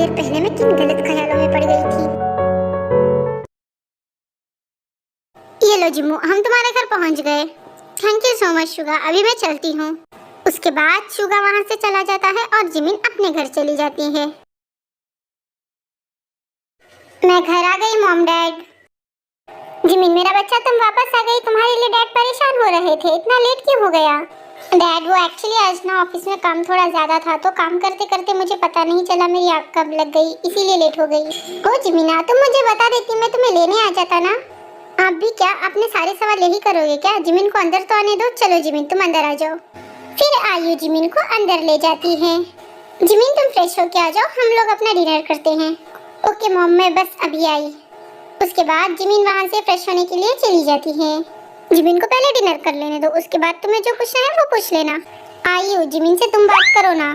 देर पहले मैं किन गलत ख्यालों में पड़ गई थी। ये लो जिम्मू, हम तुम्हारे घर पहुंच गए। Thank you so much Suga, अभी मैं चलती हूँ। उसके बाद शुगा वहाँ से चला जाता है और जिमिन अपने घर चली जाती है। मैं घर आ गई मॉम डैड। जिमिन मेरा बच्चा, तुम वापस आ गई। तुम्हारे लिए डैड परेशान हो रहे थे, इतना लेट क्यों हो गया? डैड वो एक्चुअली आज ना ऑफिस में काम थोड़ा ज्यादा था, तो काम करते करते मुझे पता नहीं चला मेरी आँख कब लग गई, इसीलिए लेट हो गई। ओ जिमिना, तुम मुझे बता देती, मैं तुम्हें लेने आ जाता ना। आप भी क्या अपने सारे सवाल यही करोगे क्या? जिमिन को अंदर तो आने दो। चलो जिमिन, तुम अंदर आ जाओ। फिर आयु जिमिन को अंदर ले जाती है। जिमिन तुम फ्रेश होके आ जाओ, हम लोग अपना डिनर करते हैं। ओके मॉम, मैं बस अभी आई। उसके बाद जिमिन वहाँ से फ्रेश होने के लिए चली जाती है। जिमिन को पहले डिनर कर लेने दो, उसके बाद तुम्हें जो पूछना है वो पूछ लेना। आयु, जिमिन से तुम बात करो ना।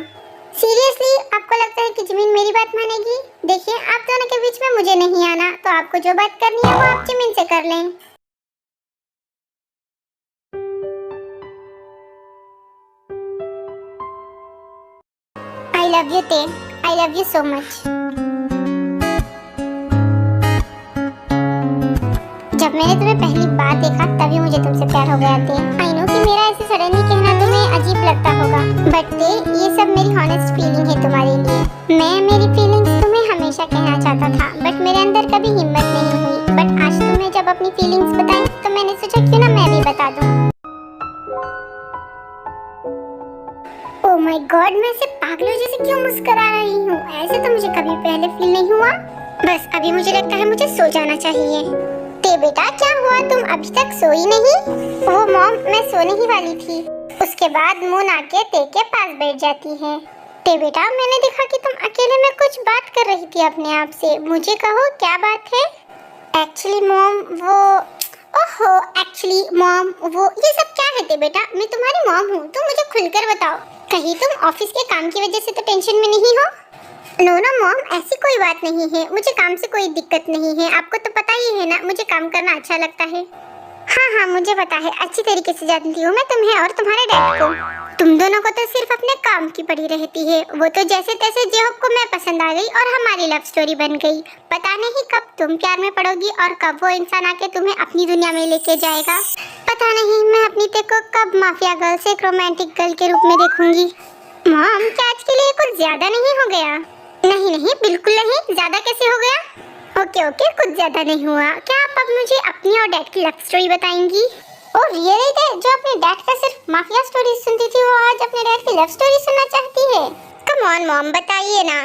सीरियसली आपको लगता है कि जिमिन मेरी बात मानेगी? देखिए, आप दोनों के बीच में मुझे नहीं आना, तो आपको जो बात करनी है वो आप जिमिन से कर लें। आई लव यू ते, I love you so much. जब मैंने तुम्हें पहली बार देखा तभी मुझे तुमसे प्यार हो गया थे। आई नो कि मेरा ऐसे सडनली कहना तुम्हें अजीब लगता होगा, बट ते ये सब मेरी हॉनेस्ट फीलिंग है तुम्हारे लिए। मैं मेरी फीलिंग्स तुम्हें हमेशा कहना चाहता था, बट मेरे अंदर कभी हिम्मत नहीं हुई। बट आज तुम्हें जब अपनी फीलिंग्स बताई तो मैंने सोचा क्यों ना मैं भी बता दूं। ओह माय गॉड, मैं ऐसे पागलों जैसे क्यों मुस्कुरा रही हूँ? ऐसे तो मुझे कभी पहले फील नहीं हुआ। बस अभी मुझे लगता है मुझे सो जाना चाहिए। ते बेटा, क्या हुआ? तुम अभी तक सोई नहीं? वो मॉम, मैं सोने ही वाली थी। उसके बाद मून आके ते के पास बैठ जाती है। ते बेटा, मैंने देखा कि तुम अकेले में कुछ बात कर रही थी अपने आप से। मुझे कहो क्या बात है? एक्चुअली मॉम वो ये सब क्या है ते बेटा? मैं तुम्हारी मॉम हूँ, तो मुझे खुलकर बताओ। कहीं तुम ऑफिस के काम की वजह से तो टेंशन में नहीं हो? नो नो मॉम, ऐसी कोई बात नहीं है। मुझे काम से कोई दिक्कत नहीं है। आपको तो पता ही है ना, मुझे काम करना अच्छा लगता है। हाँ हाँ, मुझे पता है, अच्छी तरीके से जानती हूँ मैं तुम्हें और तुम्हारे डैड को। तुम दोनों को तो सिर्फ अपने काम की पड़ी रहती है। वो तो जैसे तैसे जेहोब को मैं पसंद आ गई और हमारी लव स्टोरी बन गई। पता नहीं कब तुम प्यार में पड़ोगी और कब वो इंसान आके तुम्हें अपनी दुनिया में लेके जाएगा। पता नहीं मैं अपनी ते को कब माफिया गर्ल से एक रोमांटिक गर्ल के रूप में देखूंगी। मॉम, क्या आज के लिए कुछ ज्यादा नहीं हो गया? नहीं नहीं, बिल्कुल नहीं। ज्यादा कैसे हो गया? ओके ओके, कुछ ज्यादा नहीं हुआ। क्या आप अब मुझे अपनी और डैड की लव स्टोरी बताएंगी? ओ रियली डैड, जो अपने डैड का सिर्फ माफिया स्टोरी सुनती थी वो आज अपने डैड की लव स्टोरी सुनना चाहती है। कम ऑन मॉम, बताइए ना।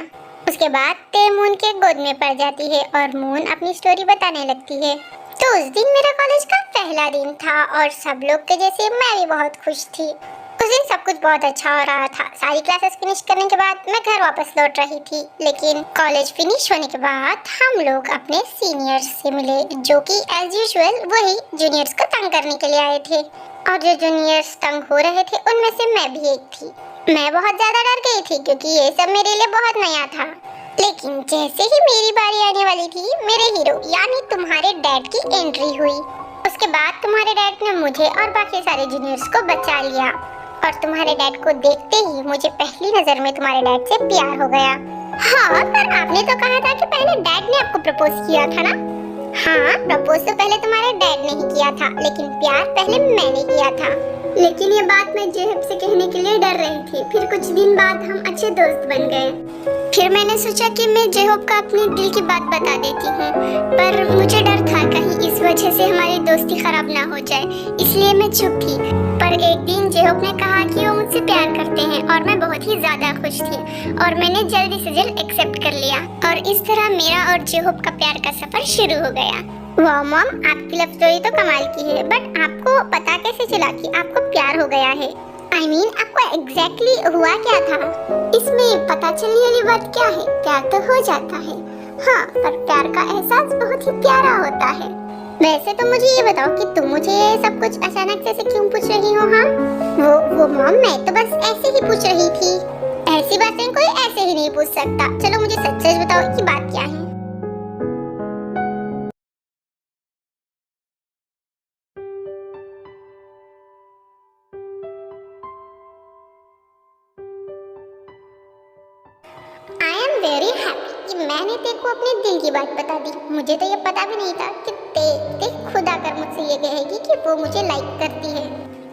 उसके बाद ते मून के गोद में पड़ जाती है और मून अपनी स्टोरी बताने लगती है। तो उस दिन मेरा कॉलेज का पहला दिन था और सब लोग के जैसे मैं भी बहुत खुश थी। उस दिन सब कुछ बहुत अच्छा हो रहा था। सारी क्लासेस फिनिश करने के बाद मैं घर वापस लौट रही थी, लेकिन कॉलेज फिनिश होने के बाद हम लोग अपने सीनियर्स से मिले, जो कि एज यूजुअल वही जूनियर्स को तंग करने के लिए आए थे। और जो जूनियर्स तंग हो रहे थे उनमें से मैं भी एक थी। मैं बहुत ज्यादा डर गई थी क्योंकि ये सब मेरे लिए बहुत नया था। लेकिन जैसे ही मेरी बारी आने वाली थी, मेरे हीरो यानी तुम्हारे डैड की एंट्री हुई। उसके बाद तुम्हारे डैड ने मुझे और बाकी सारे जूनियर्स को बचा लिया और तुम्हारे डैड को देखते ही मुझे पहली नजर में तुम्हारे डैड से प्यार हो गया। हाँ, पर आपने तो कहा था कि पहले डैड ने आपको प्रपोज किया था ना? हाँ, प्रपोज तो पहले तुम्हारे डैड ने ही किया था, लेकिन प्यार पहले मैंने किया था। लेकिन ये बात मैं जेहब से कहने के लिए डर रही थी। फिर कुछ दिन बाद हम अच्छे दोस्त बन गए। फिर मैंने सोचा कि मैं जेहब का अपने दिल की बात बता देती हूँ, पर मुझे डर था कहीं इस वजह से हमारी दोस्ती खराब ना हो जाए, इसलिए मैं चुप थी। पर एक दिन जेहब ने कहा कि वो मुझसे प्यार करते हैं और मैं बहुत ही ज्यादा खुश थी और मैंने जल्दी से जल्द एक्सेप्ट कर लिया और इस तरह मेरा और जेहब का प्यार का सफर शुरू हो गया। वाह मॉम, आपकी लव स्टोरी तो कमाल की है, बट आपको पता कैसे चला कि आपको प्यार हो गया है? I mean, आपको एग्जैक्टली हुआ क्या था? इसमें पता चलने वाली बात क्या है? प्यार तो हो जाता है, हाँ, पर प्यार का एहसास बहुत ही प्यारा होता है। वैसे तो मुझे ये बताओ कि तुम मुझे ये सब कुछ अचानक से क्यों पूछ रही हो? हाँ, वो मॉम, मैं तो बस ऐसे ही पूछ रही थी। ऐसी बातें कोई ऐसे ही नहीं पूछ सकता। चलो मुझे सच सच बताओ कि बात क्या है? I am very happy. कि मैंने तेरे को अपने दिल की बात बता दी। मुझे तो ये पता भी नहीं था कि ते खुदा कर मुझसे ये कहेगी कि वो मुझे लाइक करती है।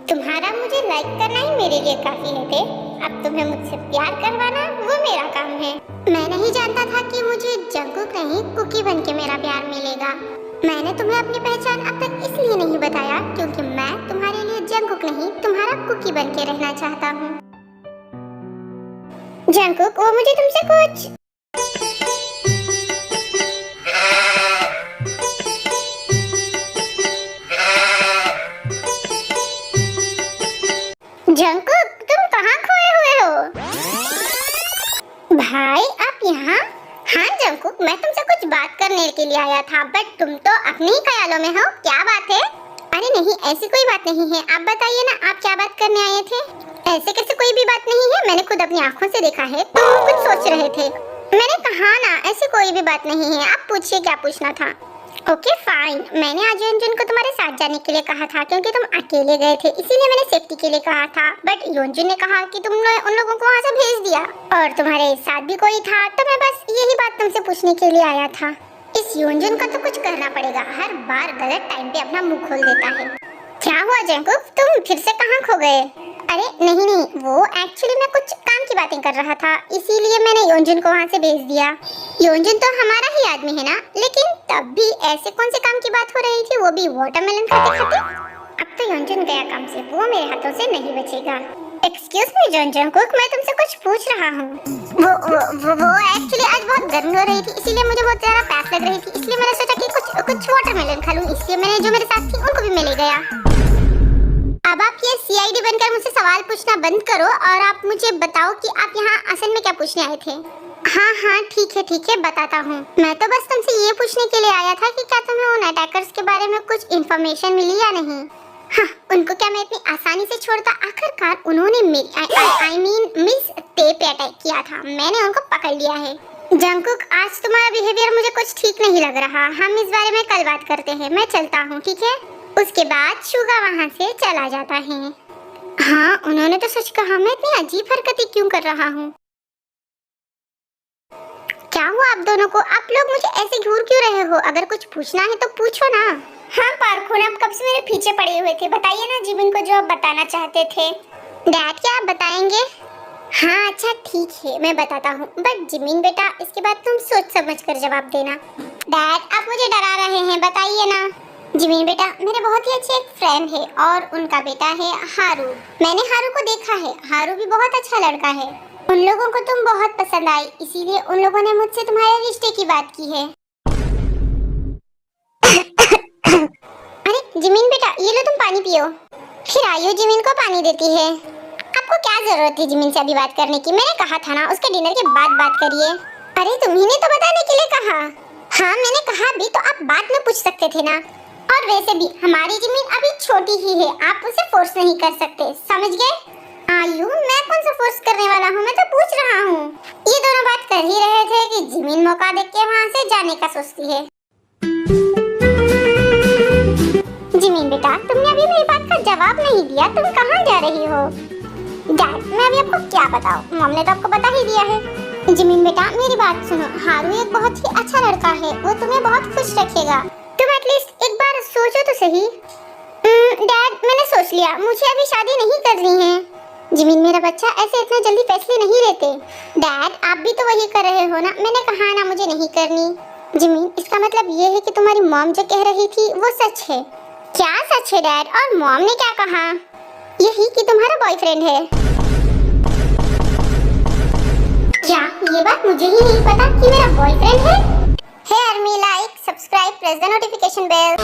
तुम्हारा मुझे लाइक करना ही मेरे लिए काफी है ते। अब तुम्हें मुझसे प्यार करवाना वो मेरा काम है। मैं नहीं जानता था कि मुझे जंगकुक नहीं कुकी बन के मेरा प्यार मिलेगा। मैंने तुम्हें अपनी पहचान अब तक इसलिए नहीं बताया क्योंकि मैं तुम्हारे लिए जंगकुक नहीं तुम्हारा कुकी बन के रहना चाहता हूँ। जंगकुक, वो मुझे तुमसे कुछ जंगकुक, तुम कहाँ खोए हुए हो? भाई आप यहाँ? हाँ जंगकुक, मैं तुमसे कुछ बात करने के लिए आया था, बट तुम तो अपने ही ख्यालों में हो। क्या बात है? अरे नहीं, ऐसी कोई बात नहीं है। आप बताइए ना, आप क्या बात करने आए थे? ऐसे कैसे कोई भी बात नहीं है, मैंने खुद अपनी आंखों से देखा है। तुम कुछ सोच रहे थे। मैंने कहा ना, ऐसी कोई भी बात नहीं है। आप पूछिए क्या पूछना था। ओके फाइन, मैंने आज योंजुन को तुम्हारे साथ जाने के लिए कहा था क्योंकि तुम अकेले गए थे, इसीलिए मैंने सेफ्टी के लिए कहा था। बट योंजुन ने कहा कि तुमने उन लोगों को वहाँ से भेज दिया और तुम्हारे साथ भी कोई था, तो मैं बस यही बात तुमसे पूछने के लिए आया था। इस योंजुन का तो कुछ करना पड़ेगा, हर बार गलत टाइम पे अपना मुंह खोल देता है। क्या हुआ जंगकुक, तुम फिर से कहाँ खो गए? अरे नहीं, वो एक्चुअली मैं कुछ काम की बातें कर रहा था, इसीलिए मैंने योंजुन को वहाँ से भेज दिया। योंजुन तो हमारा ही आदमी है ना, लेकिन तब भी ऐसे कौन से काम की बात हो रही थी, वो भी वाटरमेलन खाते खाते। अब तो योंजुन गया काम से, वो मेरे हाथों से नहीं बचेगा। एक्सक्यूज मी जंगकुक, मैं तुमसे कुछ पूछ रहा हूँ। वो एक्चुअली आज बहुत गर्मी हो रही थी, इसीलिए मुझे बहुत ज्यादा प्यास लग रही थी, इसलिए मैंने सोचा कि कुछ वाटरमेलन खा लूं, इसलिए मैंने जो मेरे साथ थी उनको भी मिल गया। अब आप ये सीआईडी बनकर मुझसे सवाल पूछना बंद करो और आप मुझे बताओ कि आप यहाँ असल में क्या पूछने आए थे। हाँ ठीक है बताता हूँ। मैं तो बस तुमसे ये पूछने के लिए आया था कि क्या तुम्हें उन अटैकर्स के बारे में कुछ इन्फॉर्मेशन मिली या नहीं। हाँ, उनको क्या मैं इतनी आसानी से छोड़ता? आखिरकार उन्होंने मिस ते पे अटैक किया था, मैंने उनको पकड़ लिया है। जंगकुक, आज तुम्हारा बिहेवियर मुझे कुछ ठीक नहीं लग रहा, हम इस बारे में कल बात करते हैं। मैं चलता हूँ, ठीक है? उसके बाद शुगा वहाँ से चला जाता है। हाँ, उन्होंने तो सच कहा, मैं इतनी अजीब हरकतें क्यों कर रहा हूँ? क्या हुआ आप दोनों को? आप लोग मुझे ऐसे घूर क्यों रहे हो? अगर कुछ पूछना है तो पूछो ना। हाँ पार्कोन, आप कब से मेरे पीछे पड़े हुए थे? बताइए ना जिमिन को जो आप बताना चाहते थे। डैड, क्या आप बताएंगे? हाँ अच्छा ठीक है, मैं बताता हूँ, बट जिमिन बेटा इसके बाद तुम सोच समझ कर जवाब देना। डैड, आप मुझे डरा रहे हैं, बताइए ना। जिमिन बेटा, मेरे बहुत ही अच्छे एक फ्रेंड है और उनका बेटा है हारू। मैंने हारू को देखा है, हारू भी बहुत अच्छा लड़का है। उन लोगों को तुम बहुत पसंद आई, इसीलिए उन लोगों ने मुझसे तुम्हारे रिश्ते की बात की है। अरे जिमिन बेटा, ये लो तुम पानी पियो। फिर आयु जिमिन को पानी देती है। आपको क्या जरूरत थी जिमिन से अभी बात करने की? मैंने कहा था ना उसके डिनर के बाद बात करिए। अरे तुम्ही ने तो बताने के लिए कहा। हाँ मैंने कहा भी, तो आप बाद में पूछ सकते थे ना। और वैसे भी हमारी जिमिन अभी छोटी ही है, आप उसे फोर्स नहीं कर सकते, समझ गए? आयु, मैं कौन सा फोर्स करने वाला हूँ, मैं तो पूछ रहा हूँ। ये दोनों बात कर ही रहे थे कि जिमिन मौका देख के वहाँ से जाने का सोचती है। जिमिन बेटा, तुमने अभी मेरी बात का जवाब नहीं दिया, तुम कहाँ जा रही हो? डैड, मैं अभी आपको क्या बताऊँ, मॉम ने तो आपको बता ही दिया है। जिमिन बेटा मेरी बात सुनो, हारू एक बहुत ही अच्छा लड़का है, वो तुम्हें बहुत खुश रखेगा। तुम एटलीस्ट एक बार सोचो तो सही। डैड, मैंने सोच लिया, मुझे अभी शादी नहीं करनी है। जिमिन मेरा बच्चा, ऐसे इतने जल्दी फैसले नहीं लेते। डैड, आप भी तो वही कर रहे हो ना, मैंने कहा ना मुझे नहीं करनी। जिमिन, इसका मतलब ये है कि तुम्हारी मॉम जो कह रही थी वो सच है। क्या सच है डैड? और मॉम ने क्या कहा? यही कि तुम्हारा बॉयफ्रेंड है। क्या ये बात मुझे ही नहीं पता कि मेरा बॉयफ्रेंड है? Hey Army, like, subscribe, press the notification bell.